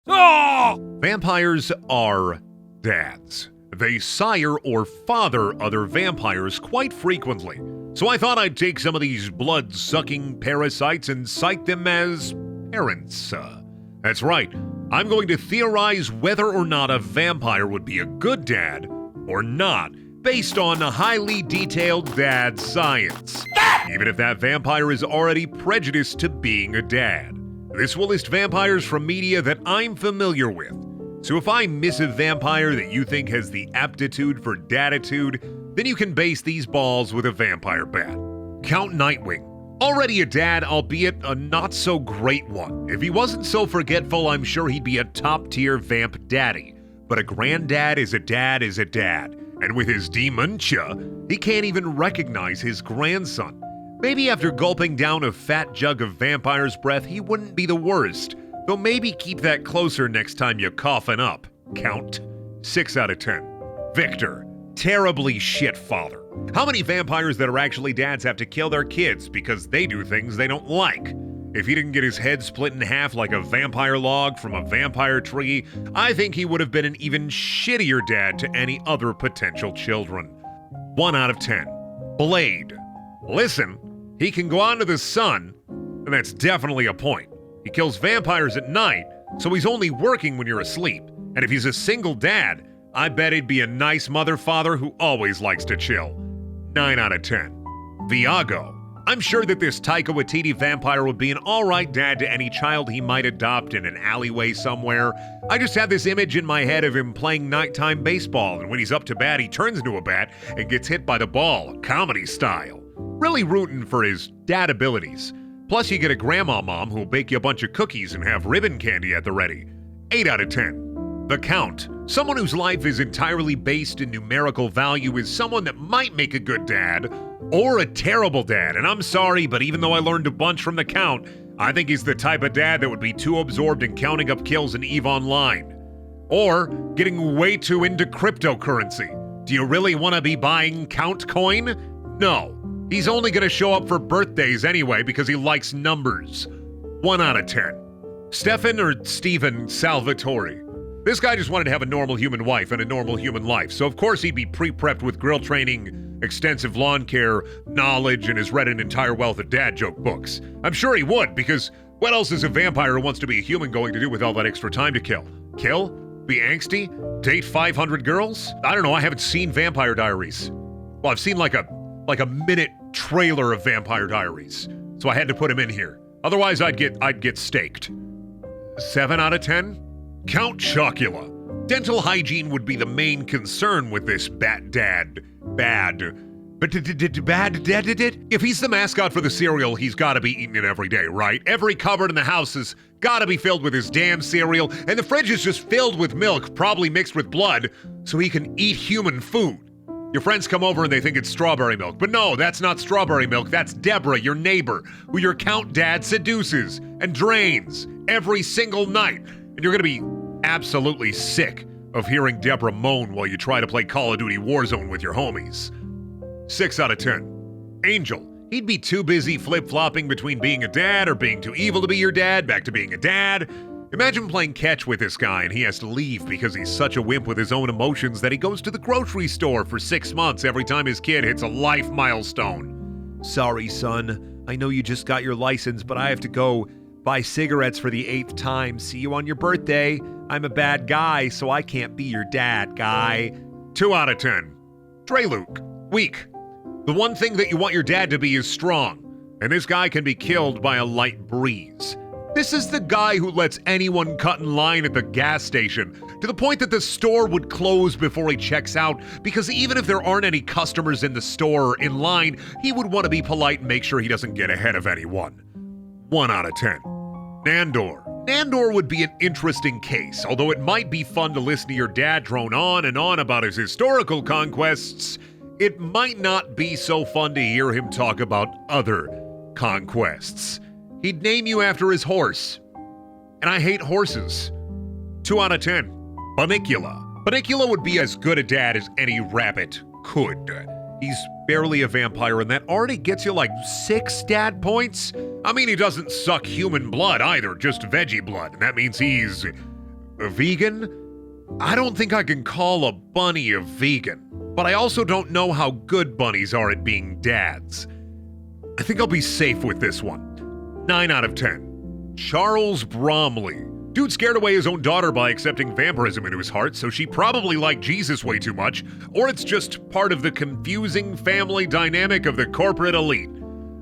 Oh! Vampires are dads. They sire or father other vampires quite frequently. So I thought I'd take some of these blood-sucking parasites and cite them as parents. That's right, I'm going to theorize whether or not a vampire would be a good dad or not, based on highly detailed dad science. Even if that vampire is already prejudiced to being a dad. This will list vampires from media that I'm familiar with. So if I miss a vampire that you think has the aptitude for daditude, then you can base these balls with a vampire bat. Count Nightwing. Already a dad, albeit a not-so-great one. If he wasn't so forgetful, I'm sure he'd be a top-tier vamp daddy. But a granddad is a dad is a dad. And with his dementia, he can't even recognize his grandson. Maybe after gulping down a fat jug of vampire's breath, he wouldn't be the worst. Though maybe keep that closer next time you coughin' up. Count. 6 out of 10. Victor. Terribly shit father. How many vampires that are actually dads have to kill their kids because they do things they don't like? If he didn't get his head split in half like a vampire log from a vampire tree, I think he would have been an even shittier dad to any other potential children. 1 out of 10. Blade. Listen, he can go on to the sun, and that's definitely a point. He kills vampires at night, so he's only working when you're asleep. And if he's a single dad, I bet he'd be a nice mother-father who always likes to chill. 9 out of 10. Viago. I'm sure that this Taika Waititi vampire would be an alright dad to any child he might adopt in an alleyway somewhere. I just have this image in my head of him playing nighttime baseball, and when he's up to bat, he turns into a bat and gets hit by the ball, comedy style. Really rooting for his dad abilities. Plus, you get a grandma mom who'll bake you a bunch of cookies and have ribbon candy at the ready. 8 out of 10. The Count. Someone whose life is entirely based in numerical value is someone that might make a good dad or a terrible dad. And I'm sorry, but even though I learned a bunch from The Count, I think he's the type of dad that would be too absorbed in counting up kills in EVE Online. Or getting way too into cryptocurrency. Do you really want to be buying Count coin? No. He's only going to show up for birthdays anyway because he likes numbers. 1 out of 10. Stefan or Steven Salvatore. This guy just wanted to have a normal human wife and a normal human life, so of course he'd be pre-prepped with grill training, extensive lawn care, knowledge, and has read an entire wealth of dad joke books. I'm sure he would, because what else is a vampire who wants to be a human going to do with all that extra time to kill? Kill? Be angsty? Date 500 girls? I don't know, I haven't seen Vampire Diaries. Well, I've seen like a minute trailer of Vampire Diaries, so I had to put him in here. Otherwise, I'd get staked. 7 out of 10? Count Chocula. Dental hygiene would be the main concern with this bad dad. If he's the mascot for the cereal, he's gotta be eating it every day, right? Every cupboard in the house has gotta be filled with his damn cereal, and the fridge is just filled with milk, probably mixed with blood, so he can eat human food. Your friends come over and they think it's strawberry milk, but no, that's not strawberry milk, that's Deborah, your neighbor, who your Count dad seduces and drains every single night. And you're gonna be absolutely sick of hearing Deborah moan while you try to play Call of Duty Warzone with your homies. 6 out of 10. Angel. He'd be too busy flip-flopping between being a dad or being too evil to be your dad, back to being a dad. Imagine playing catch with this guy and he has to leave because he's such a wimp with his own emotions that he goes to the grocery store for 6 months every time his kid hits a life milestone. Sorry, son. I know you just got your license, but I have to go buy cigarettes for the 8th time. See you on your birthday. I'm a bad guy, so I can't be your dad, guy. 2 out of 10. Dreluk. Weak. The one thing that you want your dad to be is strong, and this guy can be killed by a light breeze. This is the guy who lets anyone cut in line at the gas station, to the point that the store would close before he checks out, because even if there aren't any customers in the store or in line, he would want to be polite and make sure he doesn't get ahead of anyone. 1 out of 10. Nandor. Nandor would be an interesting case, although it might be fun to listen to your dad drone on and on about his historical conquests. It might not be so fun to hear him talk about other conquests. He'd name you after his horse. And I hate horses. 2 out of 10. Bunnicula. Bunnicula would be as good a dad as any rabbit could. He's barely a vampire, and that already gets you like 6 dad points. I mean, he doesn't suck human blood either, just veggie blood, and that means he's A vegan? I don't think I can call a bunny a vegan, but I also don't know how good bunnies are at being dads. I think I'll be safe with this one. 9 out of 10. Charles Bromley. Dude scared away his own daughter by accepting vampirism into his heart, so she probably liked Jesus way too much, or it's just part of the confusing family dynamic of the corporate elite.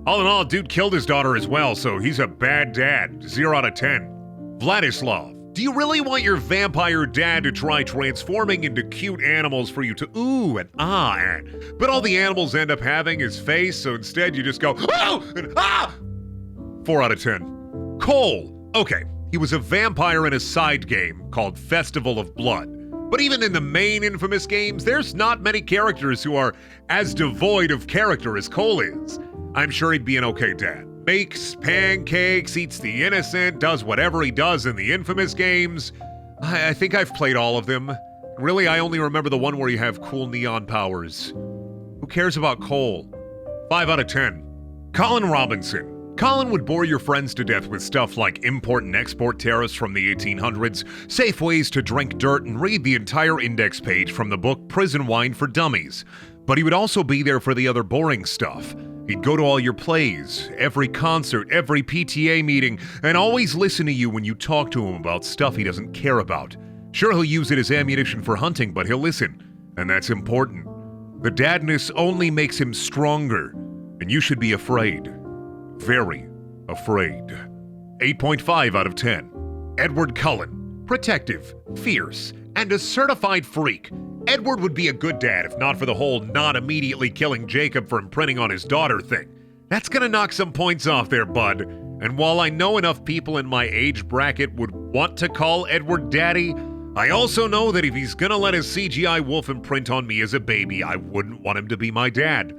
All in all, dude killed his daughter as well, so he's a bad dad. 0 out of 10. Vladislav. Do you really want your vampire dad to try transforming into cute animals for you to ooh and ah at? But all the animals end up having is face, so instead you just go oh and ah! 4 out of 10. Cole. Okay, he was a vampire in a side game called Festival of Blood. But even in the main Infamous games, there's not many characters who are as devoid of character as Cole is. I'm sure he'd be an okay dad. Makes pancakes, eats the innocent, does whatever he does in the Infamous games. I think I've played all of them. Really, I only remember the one where you have cool neon powers. Who cares about Cole? 5 out of 10. Colin Robinson. Colin would bore your friends to death with stuff like import and export tariffs from the 1800s, safe ways to drink dirt, and read the entire index page from the book Prison Wine for Dummies. But he would also be there for the other boring stuff. He'd go to all your plays, every concert, every PTA meeting, and always listen to you when you talk to him about stuff he doesn't care about. Sure, he'll use it as ammunition for hunting, but he'll listen, and that's important. The dadness only makes him stronger, and you should be afraid. Very afraid. 8.5 out of 10. Edward Cullen. Protective, fierce, and a certified freak. Edward would be a good dad if not for the whole not immediately killing Jacob for imprinting on his daughter thing. That's gonna knock some points off there, bud. And while I know enough people in my age bracket would want to call Edward daddy, I also know that if he's gonna let his CGI wolf imprint on me as a baby, I wouldn't want him to be my dad.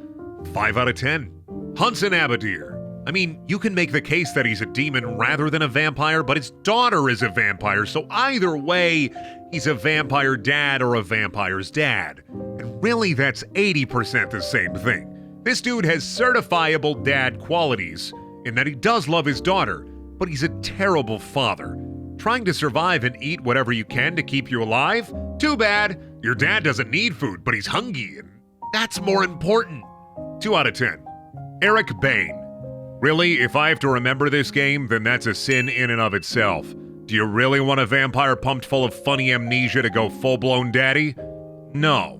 5 out of 10. HUNSON ABADEER. I mean, you can make the case that he's a demon rather than a vampire, but his daughter is a vampire, so either way, he's a vampire dad or a vampire's dad. And really, that's 80% the same thing. This dude has certifiable dad qualities, in that he does love his daughter, but he's a terrible father. Trying to survive and eat whatever you can to keep you alive? Too bad. Your dad doesn't need food, but he's hungry, and that's more important. 2 out of 10. Eric Bain. Really, if I have to remember this game, then that's a sin in and of itself. Do you really want a vampire pumped full of funny amnesia to go full-blown daddy? No.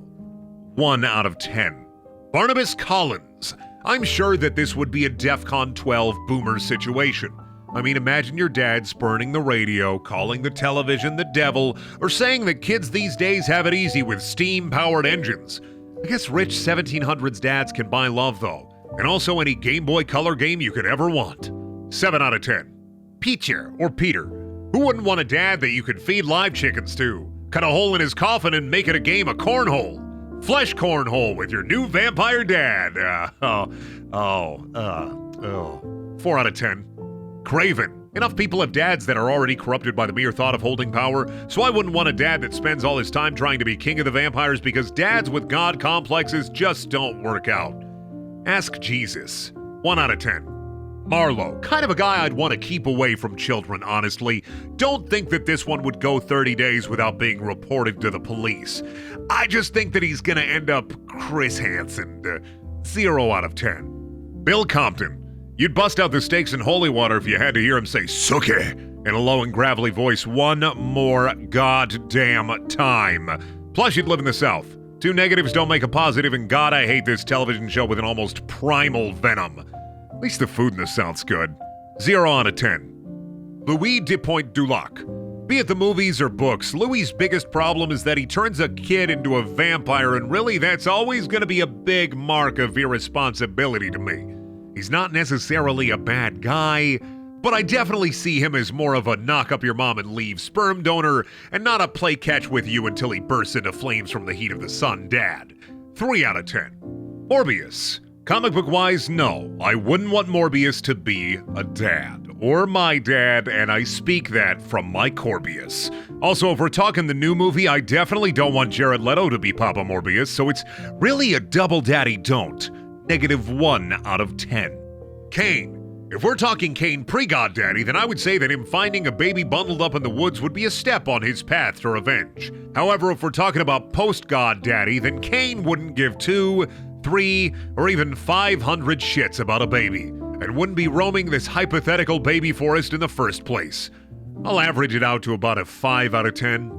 1 out of 10. Barnabas Collins. I'm sure that this would be a DEFCON 12 boomer situation. I mean, imagine your dad spurning the radio, calling the television the devil, or saying that kids these days have it easy with steam-powered engines. I guess rich 1700s dads can buy love, though. And also any Game Boy Color game you could ever want. 7 out of 10. Peter or Peter. Who wouldn't want a dad that you could feed live chickens to? Cut a hole in his coffin and make it a game of cornhole. Flesh cornhole with your new vampire dad. 4 out of 10. Craven. Enough people have dads that are already corrupted by the mere thought of holding power, so I wouldn't want a dad that spends all his time trying to be king of the vampires because dads with god complexes just don't work out. Ask Jesus. 1 out of 10. Marlowe. Kind of a guy I'd want to keep away from children, honestly. Don't think that this one would go 30 days without being reported to the police. I just think that he's gonna end up Chris Hansen. 0 out of 10. Bill Compton. You'd bust out the stakes in holy water if you had to hear him say "Suke" in a low and gravelly voice one more goddamn time. Plus, you'd live in the South. 2 negatives don't make a positive, and God, I hate this television show with an almost primal venom. At least the food in the South's good. 0 out of 10. Louis Depointe Dulac. Be it the movies or books, Louis's biggest problem is that he turns a kid into a vampire, and really that's always going to be a big mark of irresponsibility to me. He's not necessarily a bad guy, but I definitely see him as more of a knock-up-your-mom-and-leave sperm donor and not a play-catch-with-you-until-he-bursts-into flames from the heat of the sun dad. 3 out of 10. Morbius. Comic book-wise, no. I wouldn't want Morbius to be a dad. Or my dad, and I speak that from my Corbius. Also, if we're talking the new movie, I definitely don't want Jared Leto to be Papa Morbius, so it's really a double daddy don't. -1 out of 10. Kane. If we're talking Kane pre-Goddaddy, then I would say that him finding a baby bundled up in the woods would be a step on his path to revenge. However, if we're talking about post-Goddaddy, then Kane wouldn't give 2, 3, or even 500 shits about a baby, and wouldn't be roaming this hypothetical baby forest in the first place. I'll average it out to about a 5 out of 10.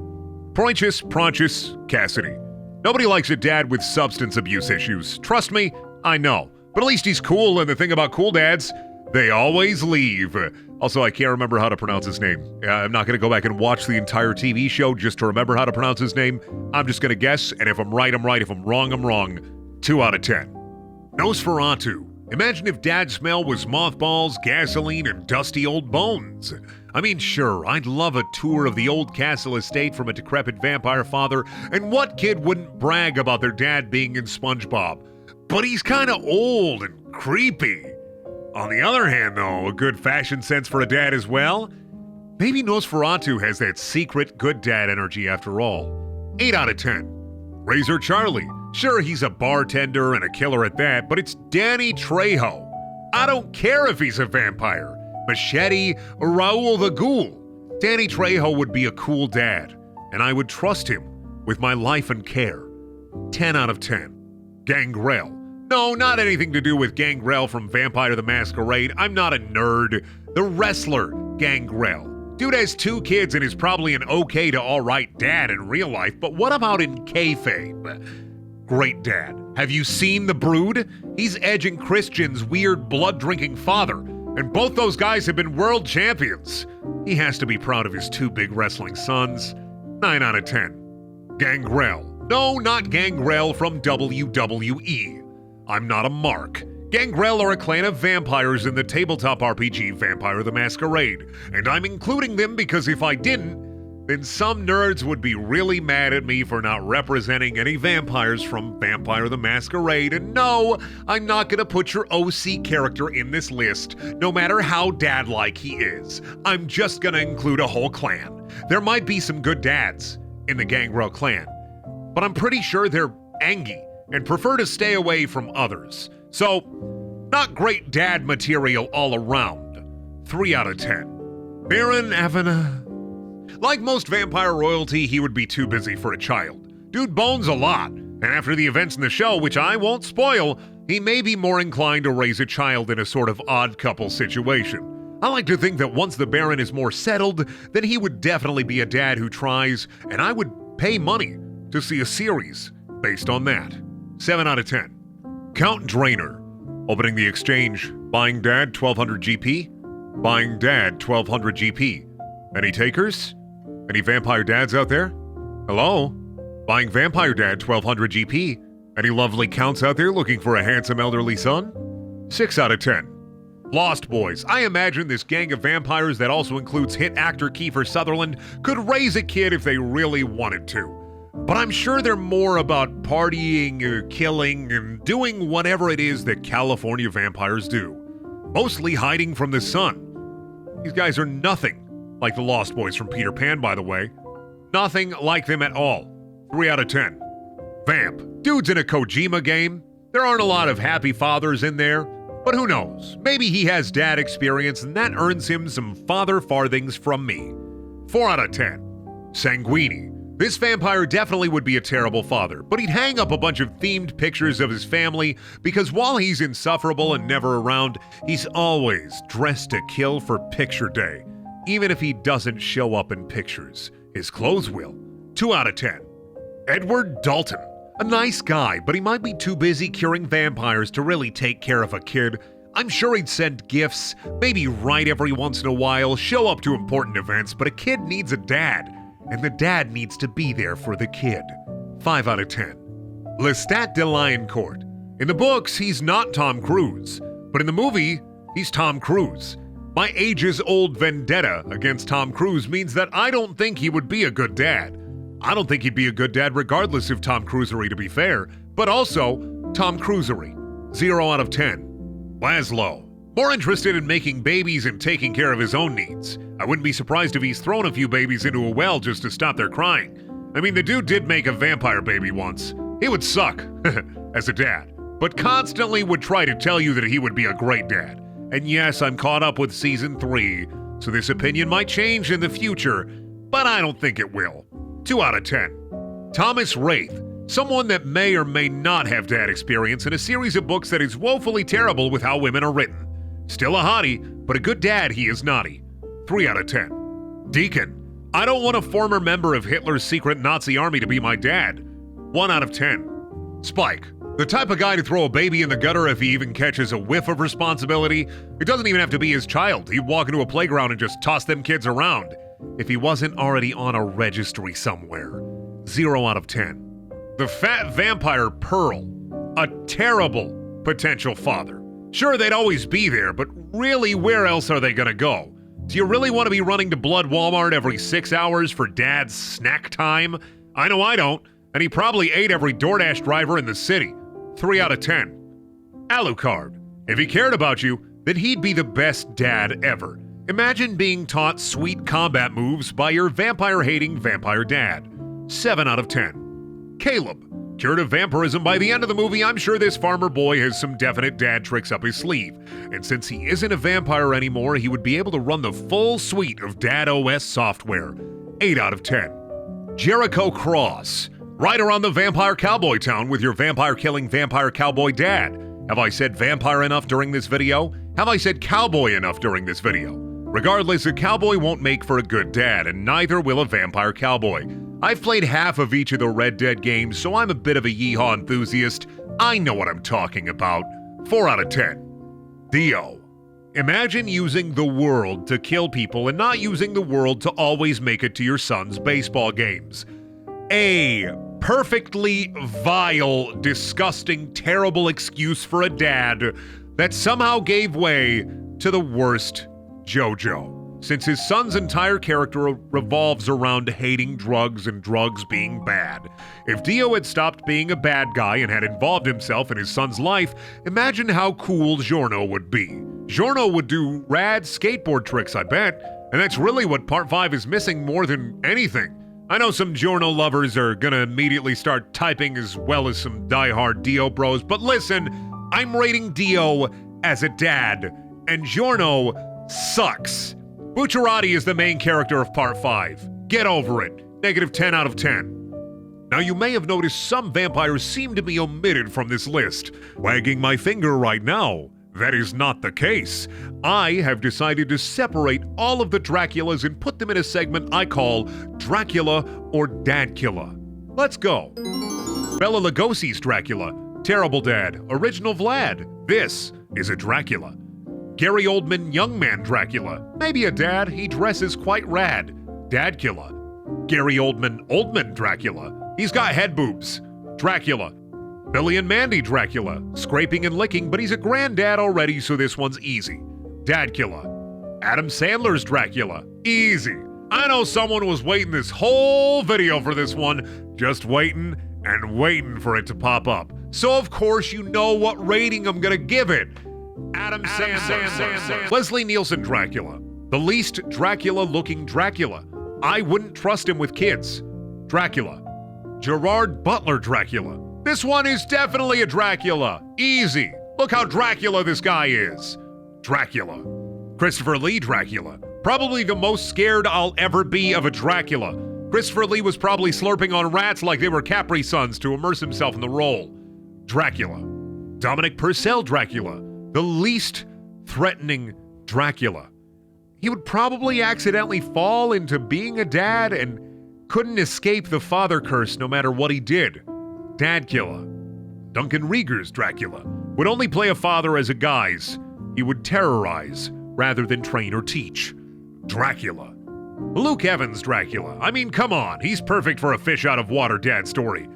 Pronchus Cassidy. Nobody likes a dad with substance abuse issues. Trust me, I know. But at least he's cool, and the thing about cool dads, they always leave. Also, I can't remember how to pronounce his name. I'm not going to go back and watch the entire TV show just to remember how to pronounce his name. I'm just going to guess, and if I'm right, I'm right. If I'm wrong, I'm wrong. 2 out of 10. Nosferatu. Imagine if dad's smell was mothballs, gasoline, and dusty old bones. I mean, sure, I'd love a tour of the old castle estate from a decrepit vampire father, and what kid wouldn't brag about their dad being in SpongeBob? But he's kind of old and creepy. On the other hand, though, a good fashion sense for a dad as well. Maybe Nosferatu has that secret good dad energy after all. 8 out of 10. Razor Charlie. Sure, he's a bartender and a killer at that, but it's Danny Trejo. I don't care if he's a vampire, Machete, or Raoul the Ghoul. Danny Trejo would be a cool dad, and I would trust him with my life and care. 10 out of 10. Gangrel. No, not anything to do with Gangrel from Vampire the Masquerade. I'm not a nerd. The wrestler, Gangrel. Dude has 2 kids and is probably an okay to alright dad in real life, but what about in kayfabe? Great dad. Have you seen The Brood? He's Edge and Christian's weird blood-drinking father, and both those guys have been world champions. He has to be proud of his 2 big wrestling sons. 9 out of 10. Gangrel. No, not Gangrel from WWE. I'm not a mark. Gangrel are a clan of vampires in the tabletop RPG Vampire the Masquerade, and I'm including them because if I didn't, then some nerds would be really mad at me for not representing any vampires from Vampire the Masquerade, and no, I'm not gonna put your OC character in this list, no matter how dad-like he is. I'm just gonna include a whole clan. There might be some good dads in the Gangrel clan, but I'm pretty sure they're angy and prefer to stay away from others. So, not great dad material all around. 3 out of 10. Baron Avena. Like most vampire royalty, he would be too busy for a child. Dude bones a lot, and after the events in the show, which I won't spoil, he may be more inclined to raise a child in a sort of odd couple situation. I like to think that once the Baron is more settled, then he would definitely be a dad who tries, and I would pay money to see a series based on that. 7 out of 10. Count Drainer. Opening the exchange. Buying dad, 1200 GP. Buying dad, 1200 GP. Any takers? Any vampire dads out there? Hello? Buying vampire dad, 1200 GP. Any lovely counts out there looking for a handsome elderly son? 6 out of 10. Lost Boys. I imagine this gang of vampires that also includes hit actor Kiefer Sutherland could raise a kid if they really wanted to. But I'm sure they're more about partying, killing, and doing whatever it is that California vampires do. Mostly hiding from the sun. These guys are nothing like the Lost Boys from Peter Pan, by the way. Nothing like them at all. 3 out of 10. Vamp. Dude's in a Kojima game. There aren't a lot of happy fathers in there, but who knows? Maybe he has dad experience and that earns him some father farthings from me. 4 out of 10. Sanguini. This vampire definitely would be a terrible father, but he'd hang up a bunch of themed pictures of his family because while he's insufferable and never around, he's always dressed to kill for picture day. Even if he doesn't show up in pictures, his clothes will. 2 out of 10. Edward Dalton. A nice guy, but he might be too busy curing vampires to really take care of a kid. I'm sure he'd send gifts, maybe write every once in a while, show up to important events, but a kid needs a dad. And the dad needs to be there for the kid. 5 out of 10. Lestat de LIONCOURT. In the books, he's not Tom Cruise, but in the movie, he's Tom Cruise. My ages-old vendetta against Tom Cruise means that I don't think he would be a good dad. I don't think he'd be a good dad regardless of Tom Cruisery, to be fair, but also Tom Cruisery. 0 out of 10. Laszlo. More interested in making babies and taking care of his own needs. I wouldn't be surprised if he's thrown a few babies into a well just to stop their crying. I mean, the dude did make a vampire baby once. He would suck as a dad, but constantly would try to tell you that he would be a great dad. And yes, I'm caught up with Season 3, so this opinion might change in the future, but I don't think it will. 2 out of 10. Thomas Wraith, someone that may or may not have dad experience in a series of books that is woefully terrible with how women are written. Still a hottie, but a good dad he is naughty. 3 out of 10. Deacon, I don't want a former member of Hitler's secret Nazi army to be my dad. 1 out of 10. Spike, the type of guy to throw a baby in the gutter if he even catches a whiff of responsibility. It doesn't even have to be his child. He'd walk into a playground and just toss them kids around if he wasn't already on a registry somewhere. 0 out of 10. The fat vampire Pearl, a terrible potential father. Sure, they'd always be there, but really, where else are they gonna go? Do you really want to be running to Blood Walmart every 6 hours for dad's snack time? I know I don't, and he probably ate every DoorDash driver in the city. 3 out of 10. Alucard, if he cared about you, then he'd be the best dad ever. Imagine being taught sweet combat moves by your vampire-hating vampire dad. 7 out of 10. Caleb, cured of vampirism by the end of the movie, I'm sure this farmer boy has some definite dad tricks up his sleeve. And since he isn't a vampire anymore, he would be able to run the full suite of Dad OS software. 8 out of 10. Jericho Cross, ride around the vampire cowboy town with your vampire-killing vampire cowboy dad. Have I said vampire enough during this video? Have I said cowboy enough during this video? Regardless, a cowboy won't make for a good dad, and neither will a vampire cowboy. I've played half of each of the Red Dead games, so I'm a bit of a yeehaw enthusiast. I know what I'm talking about. 4 out of 10. Dio. Imagine using the world to kill people and not using the world to always make it to your son's baseball games. A perfectly vile, disgusting, terrible excuse for a dad that somehow gave way to the worst JoJo, since his son's entire character revolves around hating drugs and drugs being bad. If Dio had stopped being a bad guy and had involved himself in his son's life, imagine how cool Giorno would be. Giorno would do rad skateboard tricks, I bet, and that's really what Part 5 is missing more than anything. I know some Giorno lovers are gonna immediately start typing as well as some diehard Dio bros, but listen, I'm rating Dio as a dad, and Giorno sucks. Bucciarati is the main character of Part 5. Get over it. -10 out of 10. Now you may have noticed some vampires seem to be omitted from this list. Wagging my finger right now, that is not the case. I have decided to separate all of the Draculas and put them in a segment I call Dracula or Dadkilla. Let's go. Bela Lugosi's Dracula. Terrible dad. Original Vlad. This is a Dracula. Gary Oldman Young Man Dracula. Maybe a dad, he dresses quite rad. Dadkilla. Gary Oldman Dracula. He's got head boobs. Dracula. Billy and Mandy Dracula. Scraping and licking, but he's a granddad already, so this one's easy. Dadkilla. Adam Sandler's Dracula. Easy. I know someone was waiting this whole video for this one, just waiting and waiting for it to pop up. So of course you know what rating I'm gonna give it. Adam Sandler. Leslie Nielsen Dracula. The least Dracula-looking Dracula. I wouldn't trust him with kids. Dracula. Gerard Butler Dracula. This one is definitely a Dracula. Easy. Look how Dracula this guy is. Dracula. Christopher Lee Dracula. Probably the most scared I'll ever be of a Dracula. Christopher Lee was probably slurping on rats like they were Capri Suns to immerse himself in the role. Dracula. Dominic Purcell Dracula. The least threatening Dracula. He would probably accidentally fall into being a dad and couldn't escape the father curse no matter what he did. Dadkilla. Duncan Rieger's Dracula. Would only play a father as a guise. He would terrorize rather than train or teach. Dracula. Luke Evans Dracula. I mean, come on, he's perfect for a fish out of water dad story.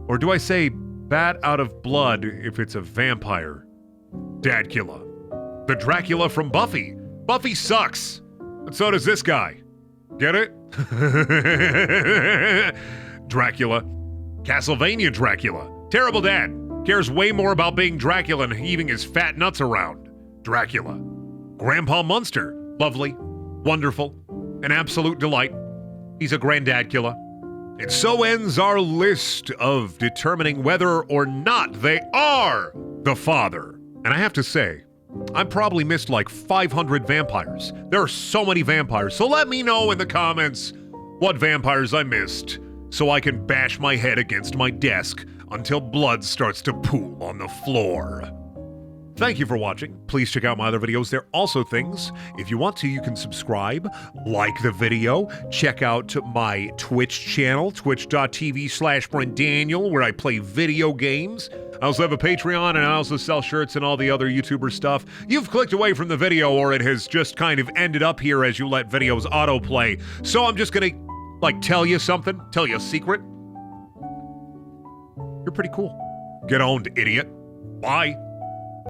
Or do I say bat out of blood if it's a vampire? Dadkilla. The Dracula from Buffy. Buffy sucks. And so does this guy. Get it? Dracula. Castlevania Dracula. Terrible dad. Cares way more about being Dracula and heaving his fat nuts around. Dracula. Grandpa Munster. Lovely. Wonderful. An absolute delight. He's a granddadkilla. And so ends our list of determining whether or not they are the father. And I have to say, I probably missed like 500 vampires. There are so many vampires, so let me know in the comments what vampires I missed so I can bash my head against my desk until blood starts to pool on the floor. Thank you for watching. Please check out my other videos. There are also things, if you want to, you can subscribe, like the video, check out my Twitch channel, twitch.tv/Brendaniel, where I play video games. I also have a Patreon, and I also sell shirts and all the other YouTuber stuff. You've clicked away from the video, or it has just kind of ended up here as you let videos autoplay. So I'm just gonna, tell you something, tell you a secret. You're pretty cool. Get owned, idiot. Bye.